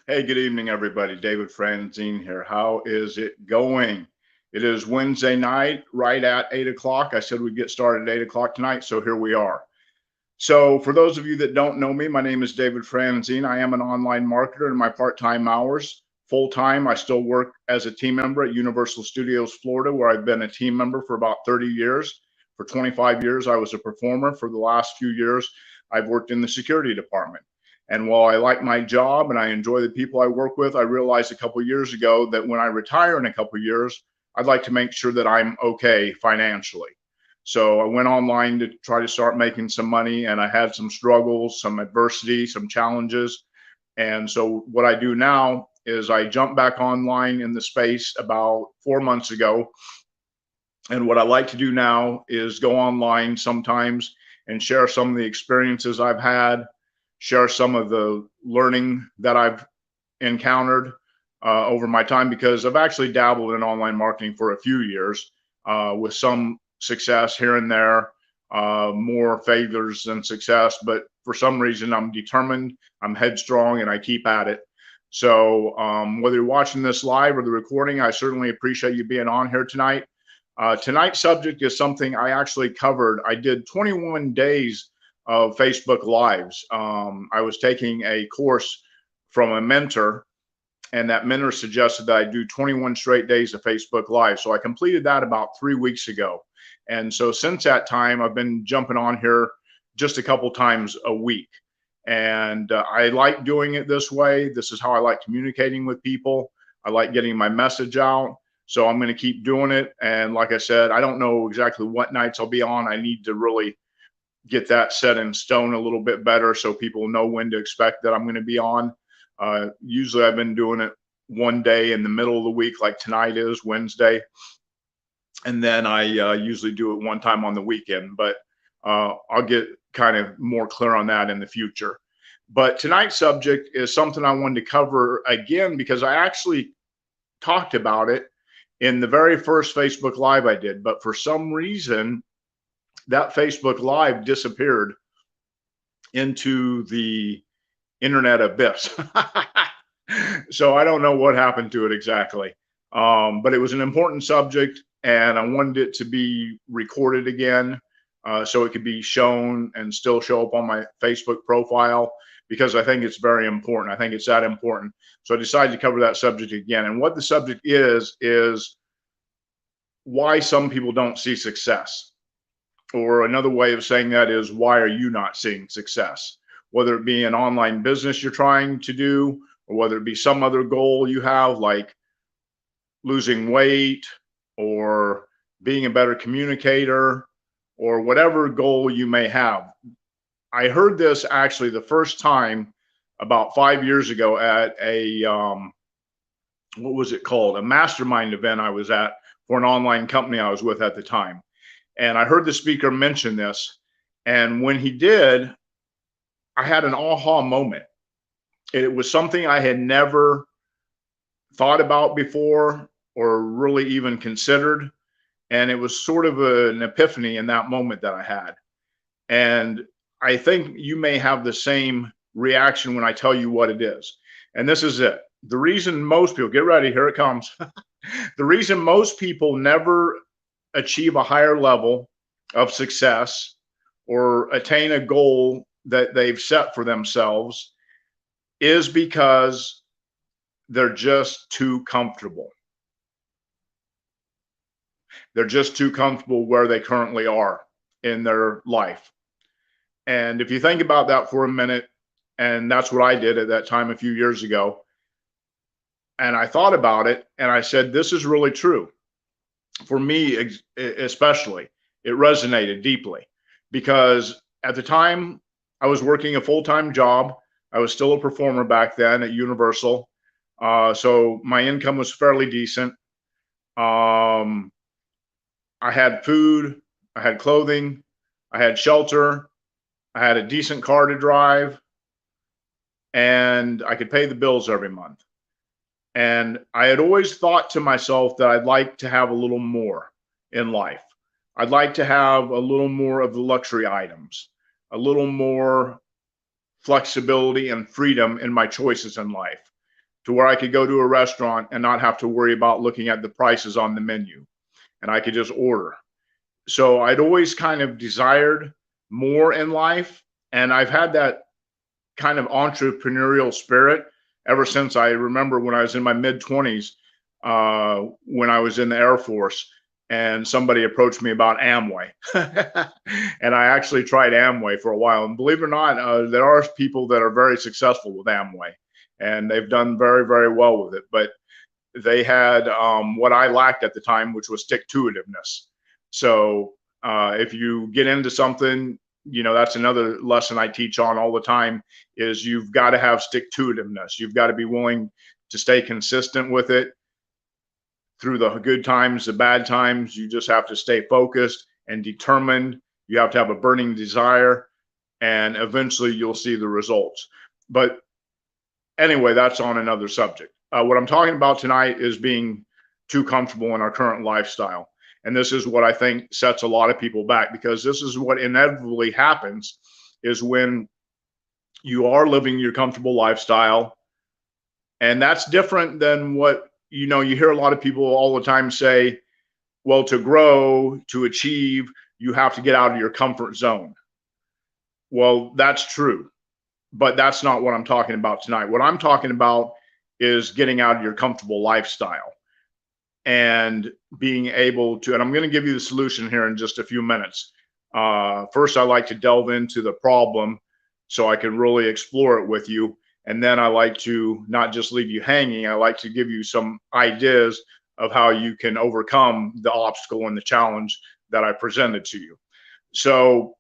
Hey, good evening, everybody. David Franzine here. How is it going? It is Wednesday night, right at 8 o'clock. I said we'd get started at 8 o'clock tonight, so here we are. So, for those of you that don't know me, my name is David Franzine. I am an online marketer in my part time hours. Full time, I still work as a team member at Universal Studios Florida, where I've been a team member for about 30 years. For 25 years, I was a performer. For the last few years, I've worked in the security department. And while I like my job and I enjoy the people I work with, I realized a couple of years ago that when I retire in a couple of years, I'd like to make sure that I'm okay financially. So I went online to try to start making some money, and I had some struggles, some adversity, some challenges. And so what I do now is I jump back online in the space about 4 months ago. And what I like to do now is go online sometimes and share some of the experiences I've had, share some of the learning that I've encountered over my time, because I've actually dabbled in online marketing for a few years with some success here and there, more failures than success. But for some reason, I'm determined, I'm headstrong, and I keep at it. So whether you're watching this live or the recording, I certainly appreciate you being on here tonight. Tonight's subject is something I actually covered. I did 21 days of Facebook Lives. I was taking a course from a mentor, and that mentor suggested that I do 21 straight days of Facebook Live. So I completed that about 3 weeks ago. And so since that time, I've been jumping on here just a couple times a week. And I like doing it this way. This is how I like communicating with people. I like getting my message out. So I'm going to keep doing it. And like I said, I don't know exactly what nights I'll be on. I need to really get that set in stone a little bit better so people know when to expect that I'm going to be on. Usually I've been doing it one day in the middle of the week, like tonight is Wednesday. And then I usually do it one time on the weekend, but I'll get kind of more clear on that in the future. But tonight's subject is something I wanted to cover again because I actually talked about it in the very first Facebook Live I did, but for some reason, that Facebook Live disappeared into the internet abyss. So I don't know what happened to it exactly. But it was an important subject, and I wanted it to be recorded again so it could be shown and still show up on my Facebook profile, because I think it's very important. I think it's that important. So I decided to cover that subject again. And what the subject is why some people don't see success. Or another way of saying that is, why are you not seeing success? Whether it be an online business you're trying to do, or whether it be some other goal you have, like losing weight or being a better communicator, or whatever goal you may have. I heard this actually the first time about 5 years ago at a, what was it called? A mastermind event I was at for an online company I was with at the time. And I heard the speaker mention this. And when he did, I had an aha moment. It was something I had never thought about before or really even considered. And it was sort of an epiphany in that moment that I had. And I think you may have the same reaction when I tell you what it is. And this is it. The reason most people, get ready, here it comes. The reason most people never achieve a higher level of success or attain a goal that they've set for themselves is because they're just too comfortable. They're just too comfortable where they currently are in their life. And if you think about that for a minute, and that's what I did at that time a few years ago, and I thought about it and I said, this is really true. For me, especially, it resonated deeply because at the time I was working a full-time job. I was still a performer back then at Universal. So my income was fairly decent. I had food, I had clothing, I had shelter, I had a decent car to drive, and I could pay the bills every month. And I had always thought to myself that I'd like to have a little more in life. I'd like to have a little more of the luxury items, a little more flexibility and freedom in my choices in life. to where I could go to a restaurant and not have to worry about looking at the prices on the menu, and I could just order. So I'd always kind of desired more in life, and I've had that kind of entrepreneurial spirit ever since. I remember when I was in my mid 20s, when I was in the Air Force, and somebody approached me about Amway. And I actually tried Amway for a while. And believe it or not, there are people that are very successful with Amway, and they've done very, very well with it. But they had what I lacked at the time, which was stick-to-itiveness. So if you get into something, that's another lesson I teach on all the time, is you've got to have stick-to-itiveness. You've got to be willing to stay consistent with it through the good times, the bad times. You just have to stay focused and determined. You have to have a burning desire, and eventually you'll see the results. But anyway, that's on another subject. What I'm talking about tonight is being too comfortable in our current lifestyle. And this is what I think sets a lot of people back, because this is what inevitably happens, is when you are living your comfortable lifestyle. And that's different than what, you hear a lot of people all the time say, well, to grow, to achieve, you have to get out of your comfort zone. Well, that's true, but that's not what I'm talking about tonight. What I'm talking about is getting out of your comfortable lifestyle and being able to, and I'm going to give you the solution here in just a few minutes. First, I like to delve into the problem so I can really explore it with you. And then I like to not just leave you hanging. I like to give you some ideas of how you can overcome the obstacle and the challenge that I presented to you. So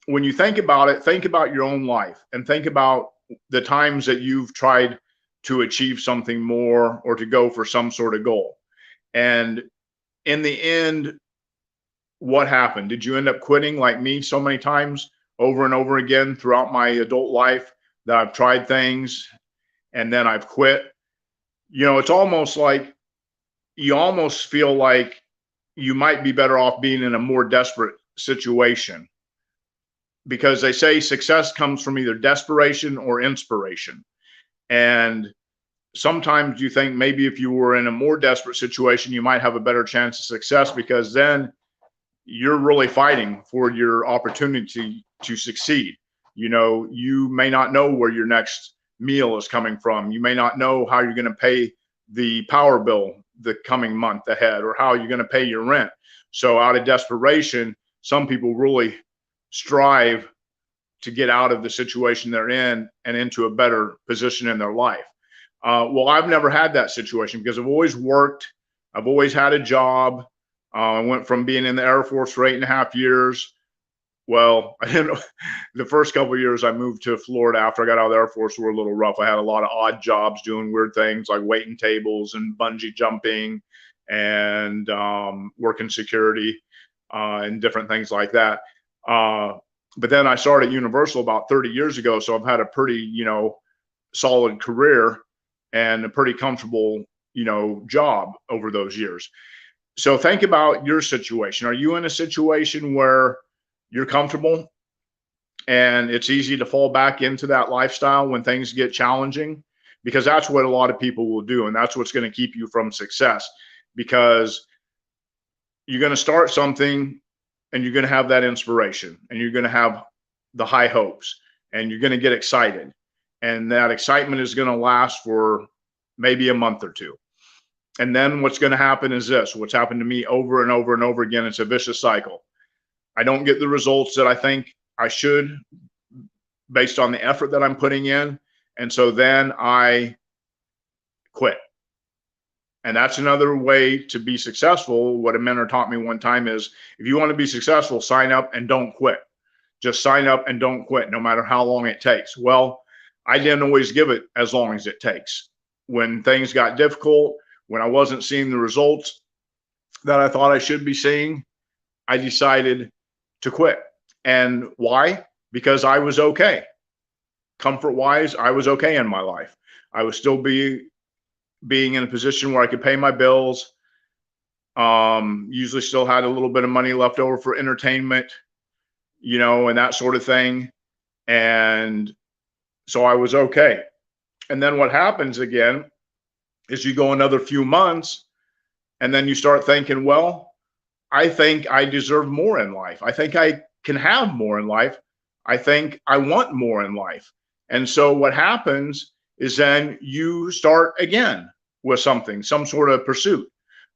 when you think about it, think about your own life and think about the times that you've tried to achieve something more or to go for some sort of goal. And in the end, what happened? Did you end up quitting like me so many times over and over again throughout my adult life, that I've tried things and then I've quit? It's almost like you almost feel like you might be better off being in a more desperate situation, because they say success comes from either desperation or inspiration. And sometimes you think maybe if you were in a more desperate situation, you might have a better chance of success, because then you're really fighting for your opportunity to succeed. You may not know where your next meal is coming from. You may not know how you're going to pay the power bill the coming month ahead, or how you're going to pay your rent. So out of desperation, some people really strive to get out of the situation they're in and into a better position in their life. Well, I've never had that situation, because I've always worked. I've always had a job. I went from being in the Air Force for 8.5 years. Well, I didn't. The first couple of years I moved to Florida after I got out of the Air Force were a little rough. I had a lot of odd jobs doing weird things like waiting tables and bungee jumping and working security and different things like that. But then I started Universal about 30 years ago. So I've had a pretty, solid career and a pretty comfortable, job over those years. So think about your situation. Are you in a situation where you're comfortable and it's easy to fall back into that lifestyle when things get challenging? Because that's what a lot of people will do. And that's what's going to keep you from success, because you're going to start something and you're going to have that inspiration and you're going to have the high hopes and you're going to get excited. And that excitement is going to last for maybe a month or two. And then what's going to happen is this, what's happened to me over and over and over again. It's a vicious cycle. I don't get the results that I think I should based on the effort that I'm putting in. And so then I quit. And that's another way to be successful. What a mentor taught me one time is, if you want to be successful, sign up and don't quit. Just sign up and don't quit, no matter how long it takes. Well, I didn't always give it as long as it takes. When things got difficult, when I wasn't seeing the results that I thought I should be seeing, I decided to quit. And why? Because I was okay. Comfort-wise, I was okay in my life. I was still being in a position where I could pay my bills. Usually still had a little bit of money left over for entertainment, and that sort of thing. And so I was okay. And then what happens again As you go another few months, and then you start thinking, well, I think I deserve more in life. I think I can have more in life. I think I want more in life. And so what happens is then you start again with something, some sort of pursuit,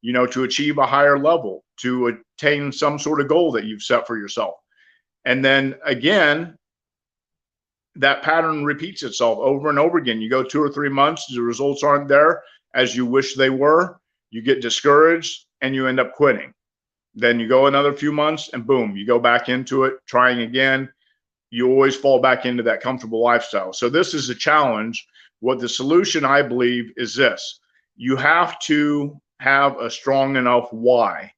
to achieve a higher level, to attain some sort of goal that you've set for yourself. And then again, that pattern repeats itself over and over again. You go 2 or 3 months, the results aren't there as you wish they were. You get discouraged and you end up quitting. Then you go another few months and boom, you go back into it, trying again. You always fall back into that comfortable lifestyle. So this is a challenge. What the solution, I believe, is this. You have to have a strong enough why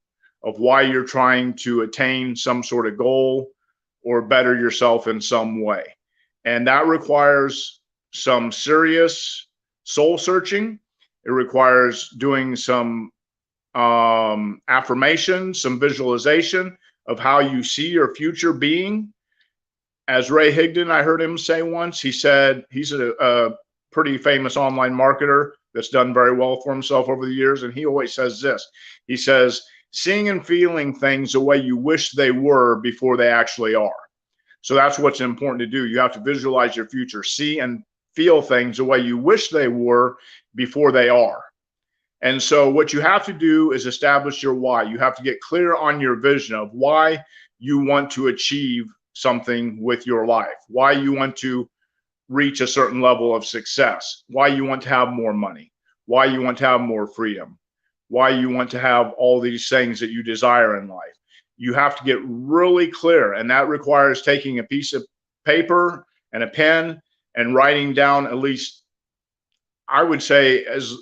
of why you're trying to attain some sort of goal or better yourself in some way. And that requires some serious soul searching. It requires doing some affirmation, some visualization of how you see your future being. As Ray Higdon, I heard him say once, he said he's a pretty famous online marketer that's done very well for himself over the years. And he always says this. He says, seeing and feeling things the way you wish they were before they actually are. So that's what's important to do. You have to visualize your future, see and feel things the way you wish they were before they are. And so what you have to do is establish your why. You have to get clear on your vision of why you want to achieve something with your life, why you want to reach a certain level of success, why you want to have more money, why you want to have more freedom, why you want to have all these things that you desire in life. You have to get really clear, and that requires taking a piece of paper and a pen and writing down at least, I would say, as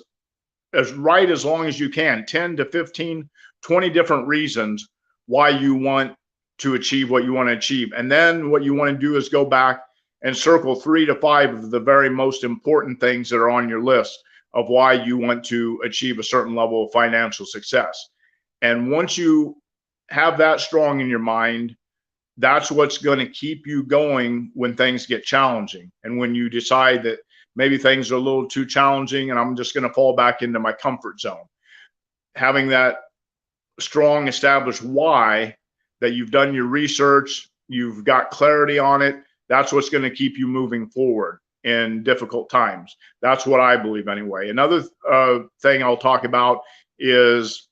long as you can, 10 to 15, 20 different reasons why you want to achieve what you want to achieve. And then what you want to do is go back and circle 3 to 5 of the very most important things that are on your list of why you want to achieve a certain level of financial success. And once you have that strong in your mind, that's what's going to keep you going when things get challenging. And when you decide that maybe things are a little too challenging and I'm just going to fall back into my comfort zone. Having that strong established why, that you've done your research, you've got clarity on it, that's what's going to keep you moving forward in difficult times. That's what I believe anyway. Another thing I'll talk about is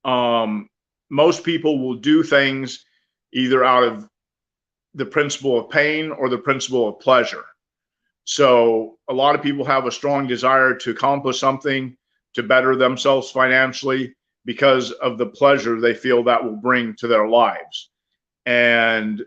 most people will do things either out of the principle of pain or the principle of pleasure. So a lot of people have a strong desire to accomplish something, to better themselves financially because of the pleasure they feel that will bring to their lives. And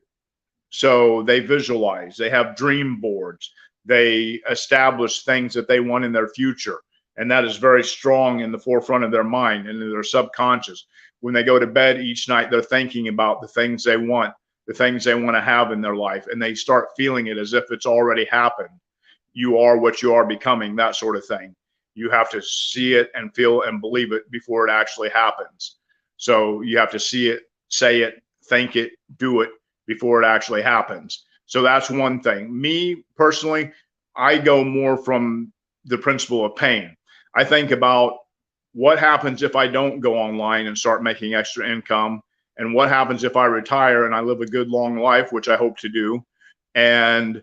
so they visualize, they have dream boards, they establish things that they want in their future. And that is very strong in the forefront of their mind and in their subconscious. When they go to bed each night, they're thinking about the things they want, the things they want to have in their life, and they start feeling it as if it's already happened. You are what you are becoming, that sort of thing. You have to see it and feel and believe it before it actually happens. So you have to see it, say it, think it, do it before it actually happens. So that's one thing. Me personally, I go more from the principle of pain. I think about what happens if I don't go online and start making extra income, and what happens if I retire and I live a good long life, which I hope to do. And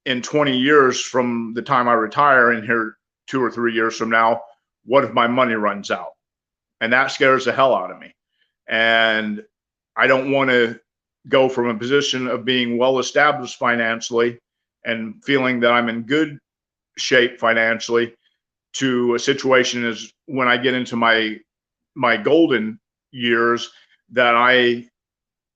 in 20 years from the time I retire, and here 2 or 3 years from now, what if my money runs out? And that scares the hell out of me. And I don't want to go from a position of being well established financially and feeling that I'm in good shape financially to a situation as when I get into my golden years that I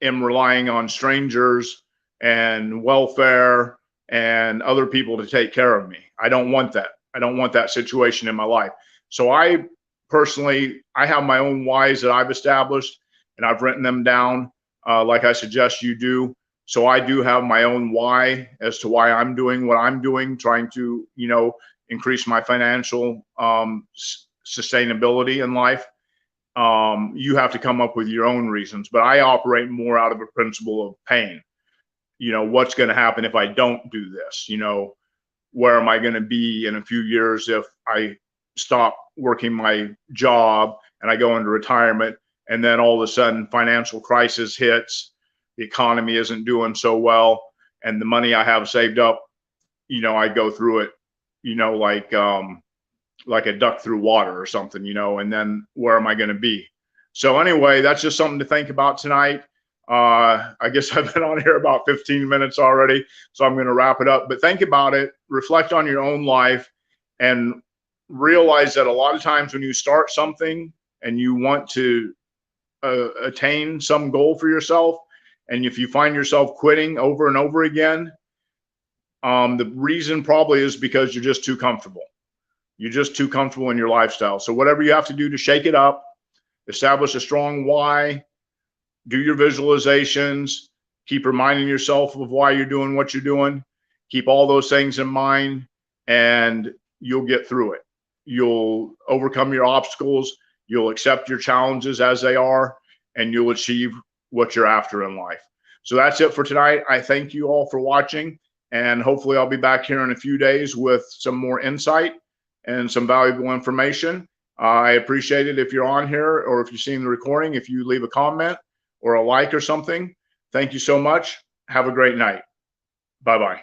am relying on strangers and welfare and other people to take care of me. I don't want that. I don't want that situation in my life. So I personally, I have my own whys that I've established and I've written them down, like I suggest you do. So I do have my own why as to why I'm doing what I'm doing, trying to, increase my financial sustainability in life. You have to come up with your own reasons, but I operate more out of a principle of pain. What's going to happen if I don't do this? where am I going to be in a few years if I stop working my job and I go into retirement, and then all of a sudden financial crisis hits, the economy isn't doing so well, and the money I have saved up, I go through it, like a duck through water or something, and then where am I going to be? So anyway, that's just something to think about tonight. I guess I've been on here about 15 minutes already, so I'm going to wrap it up. But think about it, reflect on your own life, and realize that a lot of times when you start something and you want to attain some goal for yourself, and if you find yourself quitting over and over again, the reason probably is because you're just too comfortable. You're just too comfortable in your lifestyle. So whatever you have to do to shake it up, establish a strong why, do your visualizations, keep reminding yourself of why you're doing what you're doing, keep all those things in mind, and you'll get through it. You'll overcome your obstacles, you'll accept your challenges as they are, and you'll achieve what you're after in life. So that's it for tonight. I thank you all for watching, and hopefully I'll be back here in a few days with some more insight and some valuable information. I appreciate it if you're on here, or if you've seen the recording, if you leave a comment or a like or something. Thank you so much. Have a great night. Bye-bye.